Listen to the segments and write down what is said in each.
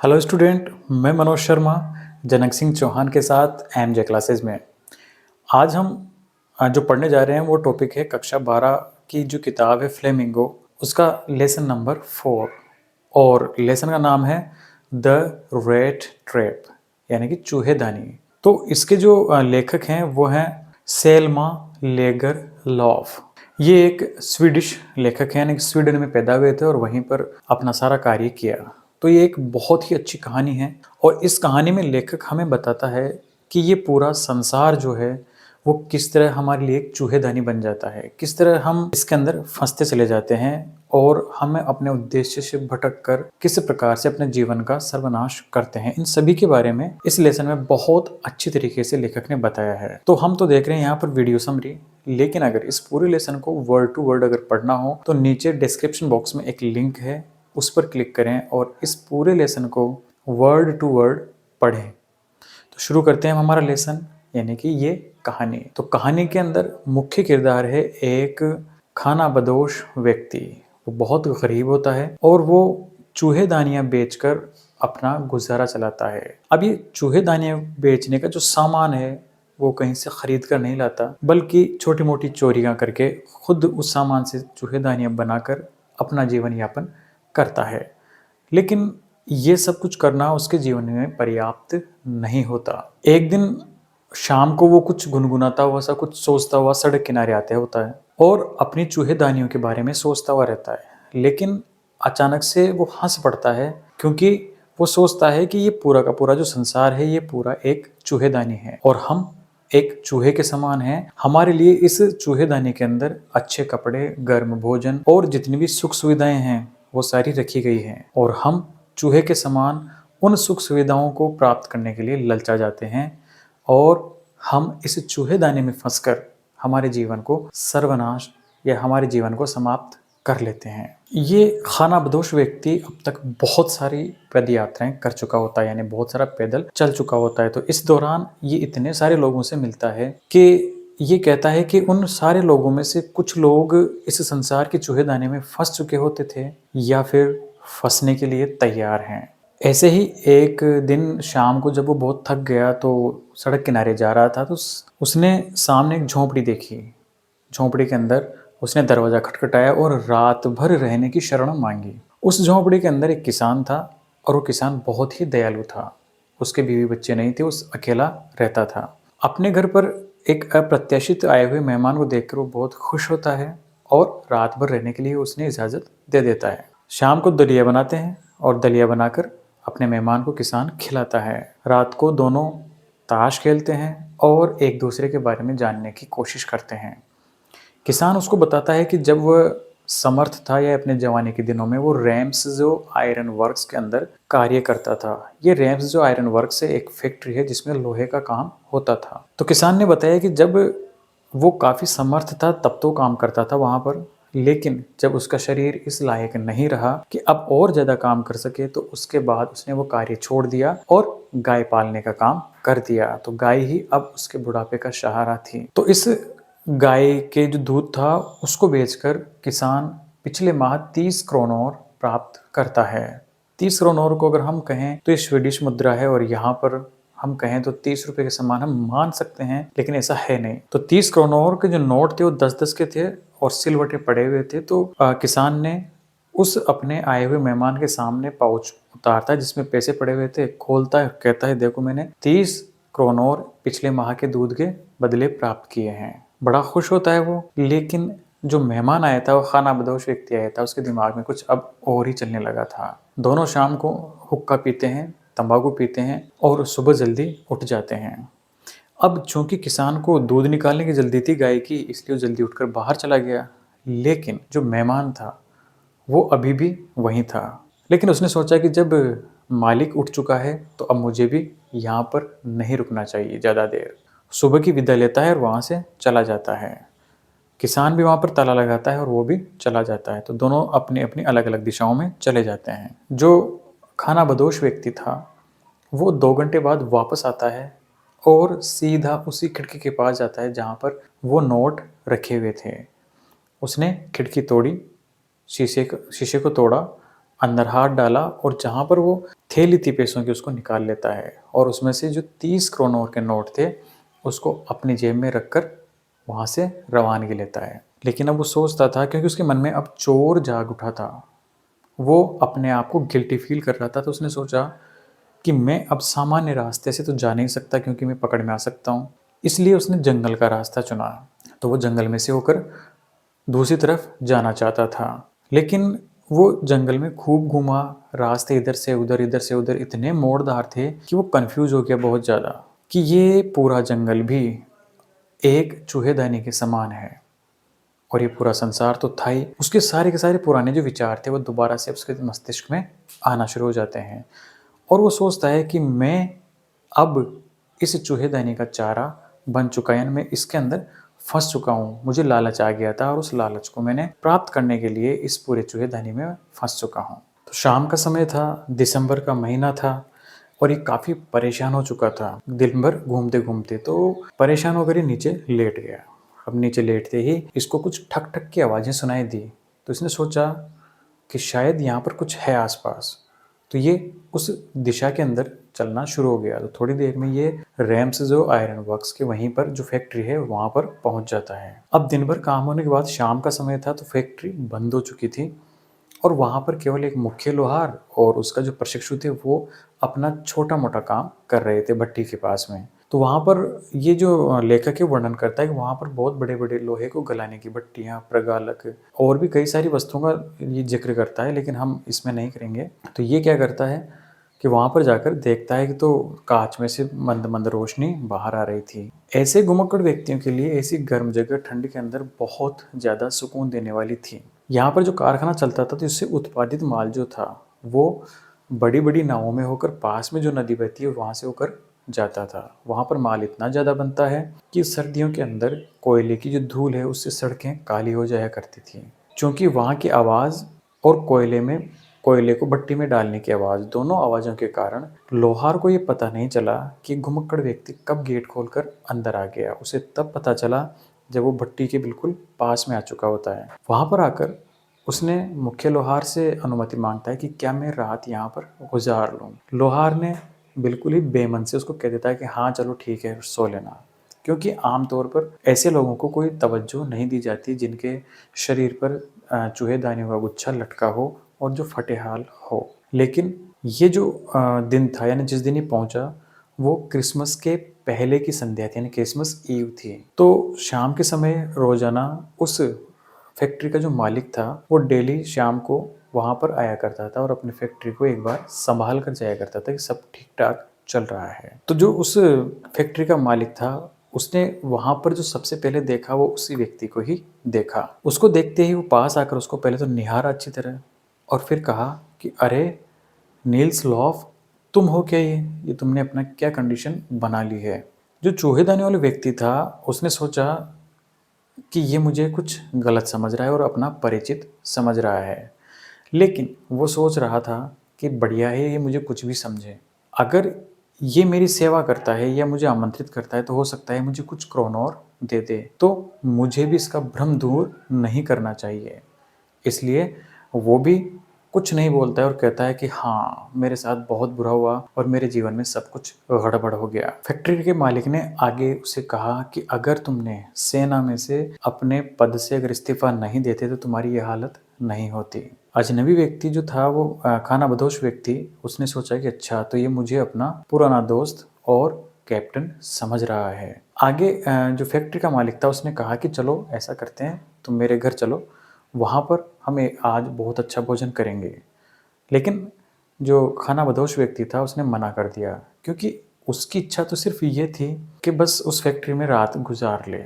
Hello student, मैं मनोज शर्मा जनक सिंह चौहान के साथ एमजे क्लासेस में। आज हम जो पढ़ने जा रहे हैं वो टॉपिक है कक्षा 12 की जो किताब है फ्लेमिंगो, उसका लेसन नंबर 4 और लेसन का नाम है द रेट ट्रैप यानी कि चूहेदानी। तो इसके जो लेखक हैं वो हैं सेल्मा लेगर लॉफ। ये एक स्वीडिश लेखक हैं, यानी कि स्वीडन में पैदा हुए थे और वहीं पर अपना सारा कार्य किया। तो ये एक बहुत ही अच्छी कहानी है और इस कहानी में लेखक हमें बताता है कि ये पूरा संसार जो है वो किस तरह हमारे लिए एक चूहेदानी बन जाता है, किस तरह हम इसके अंदर फंसते चले जाते हैं और हमें अपने उद्देश्य से भटक कर किस प्रकार से अपने जीवन का सर्वनाश करते हैं। इन सभी के बारे में इस लेसन में बहुत अच्छी तरीके से लेखक ने बताया है। तो हम तो देख रहे हैं यहाँ पर वीडियो समरी, लेकिन अगर इस पूरे लेसन को वर्ड टू वर्ड अगर पढ़ना हो तो नीचे डिस्क्रिप्शन बॉक्स में एक लिंक है, उस पर क्लिक करें और इस पूरे लेसन को वर्ड टू वर्ड पढ़ें। तो शुरू करते हैं हमारा लेसन, यानी कि ये कहानी। तो कहानी के अंदर मुख्य किरदार है एक खानाबदोश व्यक्ति। वो बहुत गरीब होता है और वो चूहेदानियां बेचकर अपना गुजारा चलाता है। अब ये चूहेदानियां बेचने का जो सामान है वो कहीं से खरीद कर नहीं लाता, बल्कि छोटी मोटी चोरियां करके खुद उस सामान से चूहेदानियां बनाकर अपना जीवन यापन करता है। लेकिन ये सब कुछ करना उसके जीवन में पर्याप्त नहीं होता। एक दिन शाम को वो कुछ गुनगुनाता हुआ सा, कुछ सोचता हुआ सड़क किनारे आते होता है और अपनी चूहेदानियों के बारे में सोचता हुआ रहता है। लेकिन अचानक से वो हंस पड़ता है, क्योंकि वो सोचता है कि ये पूरा का पूरा जो संसार है ये पूरा एक चूहेदानी है और हम एक चूहे के समान हैं। हमारे लिए इस चूहेदानी के अंदर अच्छे कपड़े, गर्म भोजन और जितनी भी सुख सुविधाएं हैं वो सारी रखी गई हैं और हम चूहे के समान उन सुख सुविधाओं को प्राप्त करने के लिए ललचा जाते हैं और हम इस चूहेदानी में फंसकर हमारे जीवन को सर्वनाश या हमारे जीवन को समाप्त कर लेते हैं। ये खानाबदोश व्यक्ति अब तक बहुत सारी पद यात्राएं कर चुका होता है, यानी बहुत सारा पैदल चल चुका होता है। तो इस दौरान ये इतने सारे लोगों से मिलता है कि ये कहता है कि उन सारे लोगों में से कुछ लोग इस संसार के चूहेदानी में फंस चुके होते थे या फिर फंसने के लिए तैयार हैं। ऐसे ही एक दिन शाम को जब वो बहुत थक गया तो सड़क किनारे जा रहा था, तो उसने सामने एक झोंपड़ी देखी। झोंपड़ी के अंदर उसने दरवाजा खटखटाया और रात भर रहने की शरण मांगी। उस झोंपड़ी के अंदर एक किसान था और वो किसान बहुत ही दयालु था। उसके बीवी बच्चे नहीं थे, उस अकेला रहता था। अपने घर पर एक अप्रत्याशित आए हुए मेहमान को देखकर वो बहुत खुश होता है और रात भर रहने के लिए उसने इजाज़त दे देता है। शाम को दलिया बनाते हैं और दलिया बनाकर अपने मेहमान को किसान खिलाता है। रात को दोनों ताश खेलते हैं और एक दूसरे के बारे में जानने की कोशिश करते हैं। किसान उसको बताता है कि जब वह समर्थ था या अपने जवानी के दिनों में वो रैम्स जो आयरन वर्क्स के अंदर कार्य करता था। ये रैम्स जो आयरन वर्क्स है एक फैक्ट्री है जिसमें लोहे का काम होता था। तो किसान ने बताया कि जब वो काफ़ी समर्थ था तब तो काम करता था वहाँ पर, लेकिन जब उसका शरीर इस लायक नहीं रहा कि अब और ज़्यादा काम कर सके तो उसके बाद उसने वो कार्य छोड़ दिया और गाय पालने का काम कर दिया। तो गाय ही अब उसके बुढ़ापे का सहारा थी। तो इस गाय के जो दूध था उसको बेचकर किसान पिछले माह 30 क्रोनोर प्राप्त करता है। 30 क्रोनोर को अगर हम कहें तो ये स्वीडिश मुद्रा है और यहाँ पर हम कहें तो 30 रुपए के समान हम मान सकते हैं, लेकिन ऐसा है नहीं। तो 30 क्रोनोर के जो नोट थे वो 10-10 के थे और सिलवटे पड़े हुए थे। तो किसान ने उस अपने आए हुए मेहमान के सामने पाउच उतारता है जिसमें पैसे पड़े हुए थे, खोलता है, कहता है देखो मैंने 30 क्रोनोर पिछले माह के दूध के बदले प्राप्त किए हैं। बड़ा खुश होता है वो, लेकिन जो मेहमान आया था वो खानाबदोश व्यक्ति आया था, उसके दिमाग में कुछ अब और ही चलने लगा था। दोनों शाम को हुक्का पीते हैं, तंबाकू पीते हैं और सुबह जल्दी उठ जाते हैं। अब चूंकि किसान को दूध निकालने की जल्दी थी गाय की, इसलिए वो जल्दी उठकर बाहर चला गया। लेकिन जो मेहमान था वो अभी भी वहीं था। लेकिन उसने सोचा कि जब मालिक उठ चुका है तो अब मुझे भी यहाँ पर नहीं रुकना चाहिए ज़्यादा देर। सुबह की विदा लेता है और वहाँ से चला जाता है। किसान भी वहाँ पर ताला लगाता है और वो भी चला जाता है। तो दोनों अपनी अपनी अलग अलग दिशाओं में चले जाते हैं। जो खानाबदोश व्यक्ति था वो 2 घंटे बाद वापस आता है और सीधा उसी खिड़की के पास जाता है जहाँ पर वो नोट रखे हुए थे। उसने खिड़की तोड़ी, शीशे को तोड़ा, अंदर हाथ डाला और जहाँ पर वो थैली थी पैसों की उसको निकाल लेता है और उसमें से जो 30 क्रोनोर के नोट थे उसको अपनी जेब में रखकर वहाँ से रवानगी लेता है। लेकिन अब वो सोचता था, क्योंकि उसके मन में अब चोर जाग उठा था, वो अपने आप को गिल्टी फील कर रहा था, तो उसने सोचा कि मैं अब सामान्य रास्ते से तो जा नहीं सकता क्योंकि मैं पकड़ में आ सकता हूँ। इसलिए उसने जंगल का रास्ता चुना। तो वो जंगल में से होकर दूसरी तरफ जाना चाहता था, लेकिन वो जंगल में खूब घूमा, रास्ते इधर से उधर इतने मोड़दार थे कि वो कंफ्यूज हो गया बहुत ज़्यादा कि ये पूरा जंगल भी एक चूहेदानी के समान है और ये पूरा संसार तो था ही। उसके सारे के सारे पुराने जो विचार थे वो दोबारा से उसके मस्तिष्क में आना शुरू हो जाते हैं और वो सोचता है कि मैं अब इस चूहेदानी का चारा बन चुका, यानी मैं इसके अंदर फंस चुका हूँ। मुझे लालच आ गया था और उस लालच को मैंने प्राप्त करने के लिए इस पूरे चूहेदानी में फंस चुका हूँ। तो शाम का समय था, दिसंबर का महीना था और ये काफ़ी परेशान हो चुका था दिन भर घूमते घूमते। तो परेशान होकर ये नीचे लेट गया। अब नीचे लेटते ही इसको कुछ ठक ठक की आवाज़ें सुनाई दी, तो इसने सोचा कि शायद यहाँ पर कुछ है आसपास। तो ये उस दिशा के अंदर चलना शुरू हो गया। तो थोड़ी देर में ये रैम्स जो आयरन वर्क्स के वहीं पर जो फैक्ट्री है वहाँ पर पहुँच जाता है। अब दिन भर काम होने के बाद शाम का समय था, तो फैक्ट्री बंद हो चुकी थी और वहाँ पर केवल एक मुख्य लोहार और उसका जो प्रशिक्षु थे वो अपना छोटा मोटा काम कर रहे थे भट्टी के पास में। तो वहाँ पर ये जो लेखक है वर्णन करता है कि वहाँ पर बहुत बड़े बड़े लोहे को गलाने की भट्टियाँ, प्रगालक और भी कई सारी वस्तुओं का ये जिक्र करता है, लेकिन हम इसमें नहीं करेंगे। तो ये क्या करता है कि वहाँ पर जाकर देखता है कि तो कांच में से मंद मंद रोशनी बाहर आ रही थी। ऐसे घुमक्कड़ व्यक्तियों के लिए ऐसी गर्म जगह ठंड के अंदर बहुत ज़्यादा सुकून देने वाली थी। यहाँ पर जो कारखाना चलता था तो इससे उत्पादित माल जो था वो बड़ी बड़ी नावों में होकर पास में जो नदी बहती है वहाँ से होकर जाता था। वहाँ पर माल इतना ज़्यादा बनता है कि सर्दियों के अंदर कोयले की जो धूल है उससे सड़कें काली हो जाया करती थी, क्योंकि वहाँ की आवाज़ और कोयले को भट्टी में डालने की आवाज़, दोनों आवाज़ों के कारण लोहार को ये पता नहीं चला कि घुमक्कड़ व्यक्ति कब गेट खोलकर अंदर आ गया। उसे तब पता चला जब वो भट्टी के बिल्कुल पास में आ चुका होता है। वहाँ पर आकर उसने मुख्य लोहार से अनुमति मांगता है कि क्या मैं रात यहाँ पर गुजार लूँ। लोहार ने बिल्कुल ही बेमन से उसको कह देता है कि हाँ चलो ठीक है, सो लेना, क्योंकि आमतौर पर ऐसे लोगों को कोई तवज्जो नहीं दी जाती जिनके शरीर पर चूहेदानियों का गुच्छा लटका हो और जो फटे हाल हो। लेकिन ये जो दिन था, यानी जिस दिन ये पहुंचा, वो क्रिसमस के पहले की संध्या थी, यानी क्रिसमस ईव थी। तो शाम के समय रोजाना उस फैक्ट्री का जो मालिक था वो डेली शाम को वहाँ पर आया करता था और अपनी फैक्ट्री को एक बार संभाल कर जाया करता था कि सब ठीक ठाक चल रहा है। तो जो उस फैक्ट्री का मालिक था उसने वहाँ पर जो सबसे पहले देखा वो उसी व्यक्ति को ही देखा। उसको देखते ही वो पास आकर उसको पहले तो निहारा अच्छी तरह और फिर कहा कि अरे नील्स लॉफ, तुम हो क्या? ये तुमने अपना क्या कंडीशन बना ली है? जो चूहेदानी वाले व्यक्ति था उसने सोचा कि ये मुझे कुछ गलत समझ रहा है और अपना परिचित समझ रहा है, लेकिन वो सोच रहा था कि बढ़िया है ये मुझे कुछ भी समझे। अगर ये मेरी सेवा करता है या मुझे आमंत्रित करता है तो हो सकता है मुझे कुछ क्रोनोर दे दे, तो मुझे भी इसका भ्रम दूर नहीं करना चाहिए। इसलिए वो भी कुछ नहीं बोलता है और कहता है कि हाँ मेरे साथ बहुत बुरा हुआ और मेरे जीवन में सब कुछ गड़बड़ हो गया। फैक्ट्री के मालिक ने आगे उसे कहा कि अगर तुमने सेना में से अपने पद से अगर इस्तीफा नहीं देते तो तुम्हारी ये हालत नहीं होती। अजनबी व्यक्ति जो था वो खानाबदोश व्यक्ति, उसने सोचा कि अच्छा तो ये मुझे अपना पुराना दोस्त और कैप्टन समझ रहा है। आगे जो फैक्ट्री का मालिक था उसने कहा कि चलो ऐसा करते हैं, तुम मेरे घर चलो, वहाँ पर हमें आज बहुत अच्छा भोजन करेंगे। लेकिन जो खानाबदोश व्यक्ति था उसने मना कर दिया, क्योंकि उसकी इच्छा तो सिर्फ ये थी कि बस उस फैक्ट्री में रात गुजार ले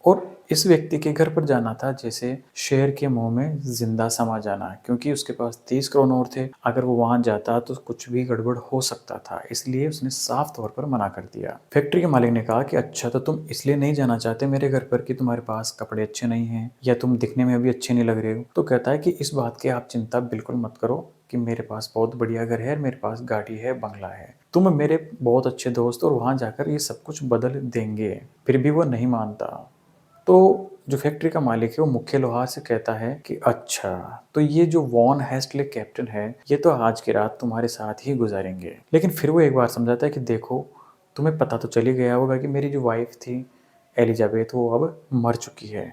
और इस व्यक्ति के घर पर जाना था जैसे शेर के मुंह में जिंदा समा जाना, क्योंकि उसके पास 30 करोड़ और थे। अगर वो वहां जाता तो कुछ भी गड़बड़ हो सकता था, इसलिए उसने साफ तौर पर मना कर दिया। फैक्ट्री के मालिक ने कहा कि अच्छा तो तुम इसलिए नहीं जाना चाहते मेरे घर पर कि तुम्हारे पास कपड़े अच्छे नहीं हैं या तुम दिखने में अभी अच्छे नहीं लग रहे हो। तो कहता है कि इस बात की आप चिंता बिल्कुल मत करो कि मेरे पास बहुत बढ़िया घर है, मेरे पास गाड़ी है, बंगला है, तुम मेरे बहुत अच्छे दोस्त और वहां जाकर ये सब कुछ बदल देंगे। फिर भी वो नहीं मानता। तो जो फैक्ट्री का मालिक है वो मुख्य लोहार से कहता है कि अच्छा, तो ये जो वॉन हेस्टले कैप्टन है ये तो आज की रात तुम्हारे साथ ही गुजारेंगे। लेकिन फिर वो एक बार समझाता है कि देखो, तुम्हें पता तो चल ही गया होगा कि मेरी जो वाइफ थी एलिजाबेथ वो अब मर चुकी है।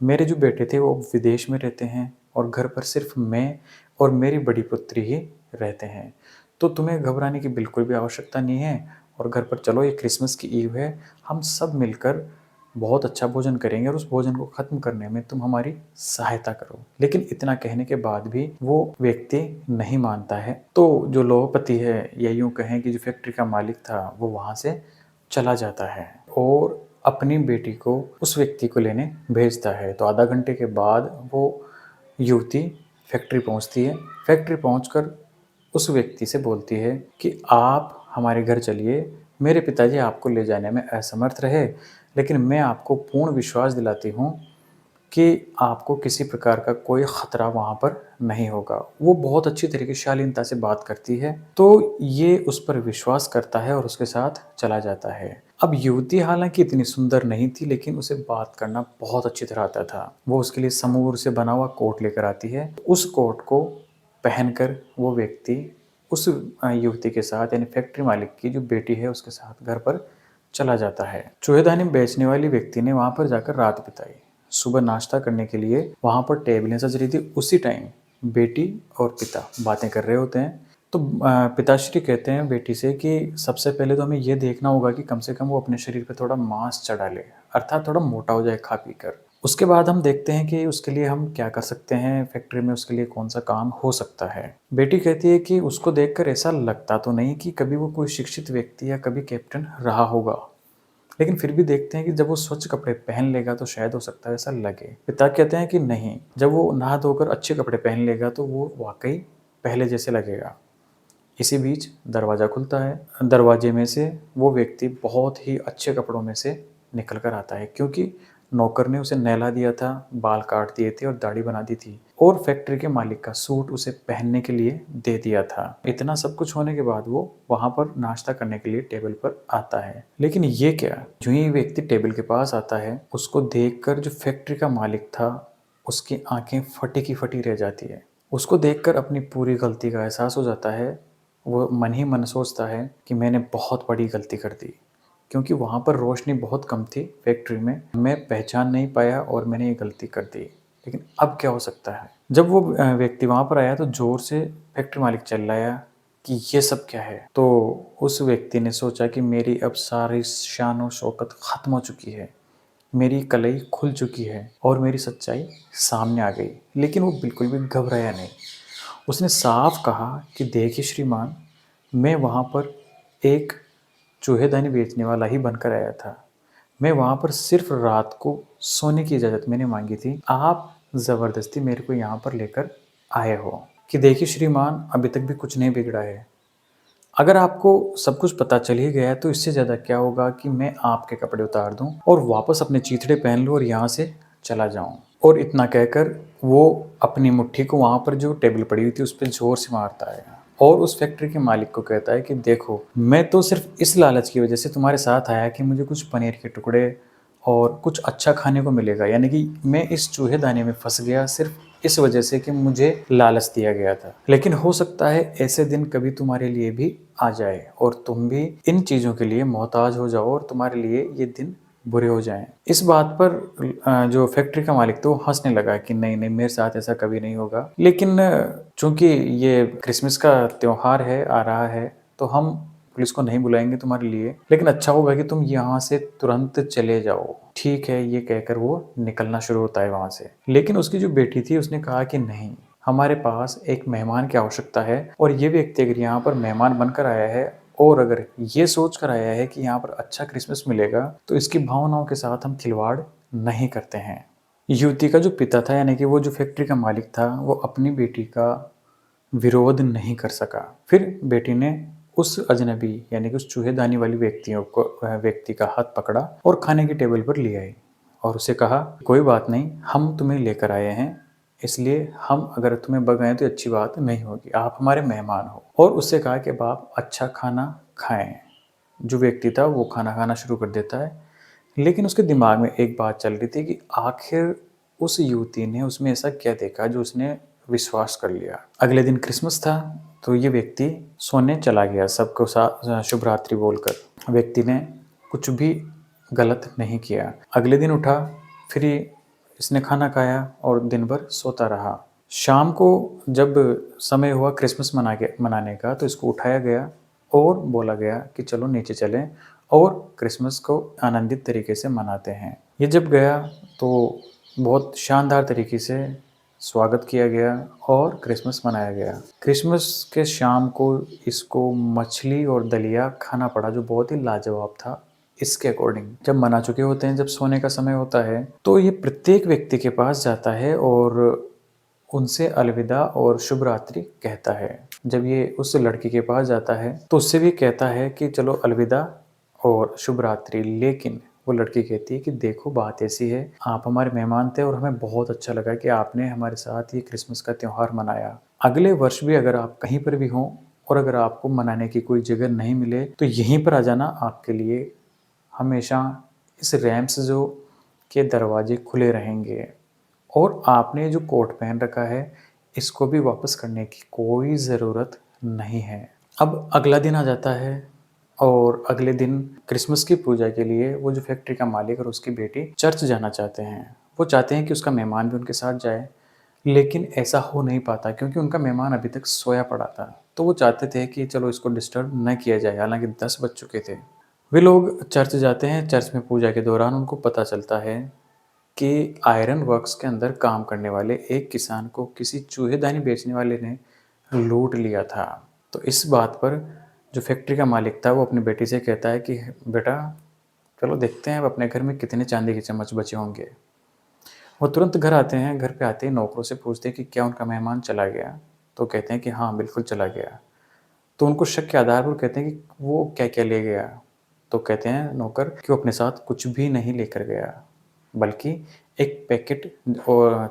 मेरे जो बेटे थे वो विदेश में रहते हैं और घर पर सिर्फ मैं और मेरी बड़ी पुत्री ही रहते हैं। तो तुम्हें घबराने की बिल्कुल भी आवश्यकता नहीं है और घर पर चलो, ये क्रिसमस की ईव है, हम सब मिलकर बहुत अच्छा भोजन करेंगे और उस भोजन को ख़त्म करने में तुम हमारी सहायता करो। लेकिन इतना कहने के बाद भी वो व्यक्ति नहीं मानता है। तो जो लोहपति है या यूँ कहें कि जो फैक्ट्री का मालिक था वो वहाँ से चला जाता है और अपनी बेटी को उस व्यक्ति को लेने भेजता है। तो आधा घंटे के बाद वो युवती फैक्ट्री पहुँचती है। फैक्ट्री पहुँचकर उस व्यक्ति से बोलती है कि आप हमारे घर चलिए, मेरे पिताजी आपको ले जाने में असमर्थ रहे, लेकिन मैं आपको पूर्ण विश्वास दिलाती हूँ कि आपको किसी प्रकार का कोई ख़तरा वहाँ पर नहीं होगा। वो बहुत अच्छी तरीके से शालीनता से बात करती है, तो ये उस पर विश्वास करता है और उसके साथ चला जाता है। अब युवती हालांकि इतनी सुंदर नहीं थी, लेकिन उसे बात करना बहुत अच्छी तरह आता था। वो उसके लिए समूर से बना हुआ कोट लेकर आती है। उस कोट को पहनकर वो व्यक्ति उस युवती के साथ, यानी फैक्ट्री मालिक की जो बेटी है उसके साथ घर पर चला जाता है। चूहेदानी बेचने वाली व्यक्ति ने वहाँ पर जाकर रात बिताई। सुबह नाश्ता करने के लिए वहाँ पर टेबलें सज रही थी। उसी टाइम बेटी और पिता बातें कर रहे होते हैं। तो पिताश्री कहते हैं बेटी से कि सबसे पहले तो हमें ये देखना होगा कि कम से कम वो अपने शरीर पे थोड़ा मांस चढ़ा ले, अर्थात थोड़ा मोटा हो जाए खा पी कर। उसके बाद हम देखते हैं कि उसके लिए हम क्या कर सकते हैं, फैक्ट्री में उसके लिए कौन सा काम हो सकता है। बेटी कहती है कि उसको देखकर ऐसा लगता तो नहीं कि कभी वो कोई शिक्षित व्यक्ति या कभी कैप्टन रहा होगा, लेकिन फिर भी देखते हैं कि जब वो स्वच्छ कपड़े पहन लेगा तो शायद हो सकता है ऐसा लगे। पिता कहते हैं कि नहीं, जब वो नहा धोकर अच्छे कपड़े पहन लेगा तो वो वाकई पहले जैसे लगेगा। इसी बीच दरवाज़ा खुलता है। दरवाजे में से वो व्यक्ति बहुत ही अच्छे कपड़ों में से निकल कर आता है, क्योंकि नौकर ने उसे नहला दिया था, बाल काट दिए थे और दाढ़ी बना दी थी और फैक्ट्री के मालिक का सूट उसे पहनने के लिए दे दिया था। इतना सब कुछ होने के बाद वो वहाँ पर नाश्ता करने के लिए टेबल पर आता है। लेकिन ये क्या, जो ही व्यक्ति टेबल के पास आता है उसको देखकर जो फैक्ट्री का मालिक था उसकी आंखें फटी की फटी रह जाती है। उसको देखकर अपनी पूरी गलती का एहसास हो जाता है। वो मन ही मन सोचता है कि मैंने बहुत बड़ी गलती कर दी, क्योंकि वहाँ पर रोशनी बहुत कम थी फैक्ट्री में, मैं पहचान नहीं पाया और मैंने ये गलती कर दी। लेकिन अब क्या हो सकता है। जब वो व्यक्ति वहाँ पर आया तो ज़ोर से फैक्ट्री मालिक चिल्लाया कि ये सब क्या है। तो उस व्यक्ति ने सोचा कि मेरी अब सारी शान और शौकत ख़त्म हो चुकी है, मेरी कलई खुल चुकी है और मेरी सच्चाई सामने आ गई। लेकिन वो बिल्कुल भी घबराया नहीं। उसने साफ कहा कि देखिए श्रीमान, मैं वहाँ पर एक चूहेदानी बेचने वाला ही बनकर आया था। मैं वहाँ पर सिर्फ रात को सोने की इजाज़त मैंने मांगी थी। आप ज़बरदस्ती मेरे को यहाँ पर लेकर आए हो। कि देखिए श्रीमान, अभी तक भी कुछ नहीं बिगड़ा है। अगर आपको सब कुछ पता चल ही गया है तो इससे ज़्यादा क्या होगा कि मैं आपके कपड़े उतार दूं और वापस अपने चीथड़े पहन लूँ और यहाँ से चला जाऊं। और इतना कहकर वो अपनी मुट्ठी को वहाँ पर जो टेबल पड़ी हुई थी उस पर ज़ोर से मारता है और उस फैक्ट्री के मालिक को कहता है कि देखो, मैं तो सिर्फ इस लालच की वजह से तुम्हारे साथ आया कि मुझे कुछ पनीर के टुकड़े और कुछ अच्छा खाने को मिलेगा, यानी कि मैं इस चूहेदानी में फंस गया सिर्फ इस वजह से कि मुझे लालच दिया गया था। लेकिन हो सकता है ऐसे दिन कभी तुम्हारे लिए भी आ जाए और तुम भी इन चीज़ों के लिए मोहताज हो जाओ और तुम्हारे लिए ये दिन बुरे हो जाएं। इस बात पर जो फैक्ट्री का मालिक तो हंसने लगा कि नहीं नहीं, मेरे साथ ऐसा कभी नहीं होगा। लेकिन चूंकि ये क्रिसमस का त्यौहार है, आ रहा है, तो हम पुलिस को नहीं बुलाएंगे तुम्हारे लिए, लेकिन अच्छा होगा कि तुम यहाँ से तुरंत चले जाओ। ठीक है, ये कहकर वो निकलना शुरू होता है वहाँ से। लेकिन उसकी जो बेटी थी उसने कहा कि नहीं, हमारे पास एक मेहमान की आवश्यकता है और ये व्यक्ति अगर यहाँ पर मेहमान बनकर आया है और अगर ये सोच कर आया है कि यहाँ पर अच्छा क्रिसमस मिलेगा तो इसकी भावनाओं के साथ हम खिलवाड़ नहीं करते हैं। युवती का जो पिता था, यानी कि वो जो फैक्ट्री का मालिक था, वो अपनी बेटी का विरोध नहीं कर सका। फिर बेटी ने उस अजनबी यानी कि उस चूहेदानी वाली व्यक्ति का हाथ पकड़ा और खाने की टेबल पर ले आई और उसे कहा, कोई बात नहीं, हम तुम्हें लेकर आए हैं, इसलिए हम अगर तुम्हें बगाएं तो अच्छी बात नहीं होगी, आप हमारे मेहमान हो। और उससे कहा कि आप अच्छा खाना खाएं। जो व्यक्ति था वो खाना खाना शुरू कर देता है। लेकिन उसके दिमाग में एक बात चल रही थी कि आखिर उस युवती ने उसमें ऐसा क्या देखा जो उसने विश्वास कर लिया। अगले दिन क्रिसमस था, तो ये व्यक्ति सोने चला गया सबको शुभ रात्रि बोलकर। व्यक्ति ने कुछ भी गलत नहीं किया। अगले दिन उठा, फिर इसने खाना खाया और दिन भर सोता रहा। शाम को जब समय हुआ क्रिसमस मनाने का, तो इसको उठाया गया और बोला गया कि चलो नीचे चलें और क्रिसमस को आनंदित तरीके से मनाते हैं। ये जब गया तो बहुत शानदार तरीके से स्वागत किया गया और क्रिसमस मनाया गया। क्रिसमस के शाम को इसको मछली और दलिया खाना पड़ा, जो बहुत ही लाजवाब था। इसके अकॉर्डिंग जब मना चुके होते हैं, जब सोने का समय होता है, तो ये प्रत्येक व्यक्ति के पास जाता है और उनसे अलविदा और शुभ रात्रि कहता है। जब ये उस लड़की के पास जाता है तो उससे भी कहता है कि चलो अलविदा और शुभ रात्रि, लेकिन वो लड़की कहती है कि देखो बात ऐसी है, आप हमारे मेहमान थे और हमें बहुत अच्छा लगा कि आपने हमारे साथ ये क्रिसमस का त्यौहार मनाया। अगले वर्ष भी अगर आप कहीं पर भी हों और अगर आपको मनाने की कोई जगह नहीं मिले तो यहीं पर आ जाना, आपके लिए हमेशा इस रैम्स जो के दरवाजे खुले रहेंगे और आपने जो कोट पहन रखा है इसको भी वापस करने की कोई ज़रूरत नहीं है। अब अगला दिन आ जाता है और अगले दिन क्रिसमस की पूजा के लिए वो जो फैक्ट्री का मालिक और उसकी बेटी चर्च जाना चाहते हैं। वो चाहते हैं कि उसका मेहमान भी उनके साथ जाए, लेकिन ऐसा हो नहीं पाता क्योंकि उनका मेहमान अभी तक सोया पड़ा था। तो वो चाहते थे कि चलो इसको डिस्टर्ब न किया जाए, हालांकि 10 बज चुके थे। वे लोग चर्च जाते हैं। चर्च में पूजा के दौरान उनको पता चलता है कि आयरन वर्क्स के अंदर काम करने वाले एक किसान को किसी चूहेदानी बेचने वाले ने लूट लिया था। तो इस बात पर जो फैक्ट्री का मालिक था वो अपनी बेटी से कहता है कि बेटा चलो देखते हैं अब अपने घर में कितने चांदी के चम्मच बचे होंगे। वो तुरंत घर आते हैं। घर पे आते ही नौकरों से पूछते हैं कि क्या उनका मेहमान चला गया। तो कहते हैं कि हाँ बिल्कुल चला गया। तो उनको शक के आधार पर कहते हैं कि वो क्या क्या ले गया। तो कहते हैं नौकर कि वो अपने साथ कुछ भी नहीं लेकर गया, बल्कि एक पैकेट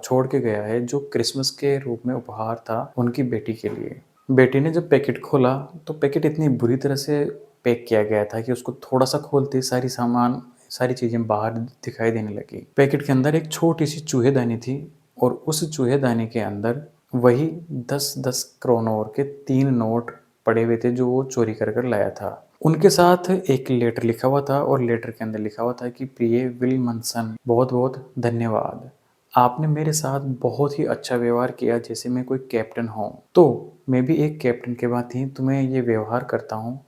छोड़ के गया है जो क्रिसमस के रूप में उपहार था उनकी बेटी के लिए। बेटी ने जब पैकेट खोला तो पैकेट इतनी बुरी तरह से पैक किया गया था कि उसको थोड़ा सा खोलते सारी चीज़ें बाहर दिखाई देने लगी। पैकेट के अंदर एक छोटी सी चूहेदानी थी और उस चूहेदानी के अंदर वही 10-10 क्रोनोर के 3 नोट पड़े हुए थे जो वो चोरी कर कर लाया था। उनके साथ एक लेटर लिखा हुआ था और लेटर के अंदर लिखा हुआ था कि प्रिय विल्मनसन, बहुत बहुत धन्यवाद। आपने मेरे साथ बहुत ही अच्छा व्यवहार किया, जैसे मैं कोई कैप्टन हूँ। तो मैं भी एक कैप्टन के बाद ही तुम्हें ये व्यवहार करता हूँ।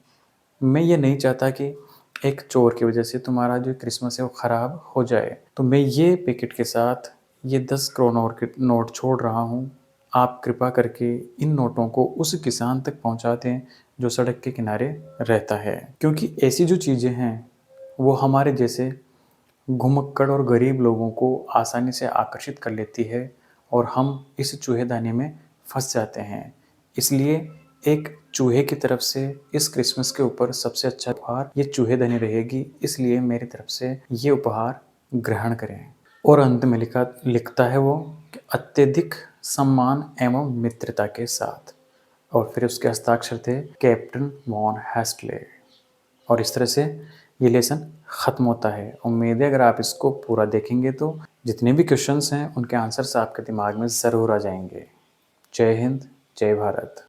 मैं ये नहीं चाहता कि एक चोर की वजह से तुम्हारा जो क्रिसमस है वो ख़राब हो जाए। तो मैं ये पैकेट के साथ ये 10 क्रोनोर के नोट छोड़ रहा हूँ। आप कृपा करके इन नोटों को उस किसान तक पहुँचा दें जो सड़क के किनारे रहता है, क्योंकि ऐसी जो चीज़ें हैं वो हमारे जैसे घुमक्कड़ और गरीब लोगों को आसानी से आकर्षित कर लेती है और हम इस चूहेदानी में फंस जाते हैं। इसलिए एक चूहे की तरफ से इस क्रिसमस के ऊपर सबसे अच्छा उपहार ये चूहेदानी रहेगी, इसलिए मेरी तरफ से ये उपहार ग्रहण करें। और अंत में लिखता है वो कि अत्यधिक सम्मान एवं मित्रता के साथ, और फिर उसके हस्ताक्षर थे कैप्टन वॉन हेस्टले। और इस तरह से ये लेसन ख़त्म होता है। उम्मीद है अगर आप इसको पूरा देखेंगे तो जितने भी क्वेश्चंस हैं उनके आंसर्स आपके दिमाग में ज़रूर आ जाएंगे। जय हिंद, जय भारत।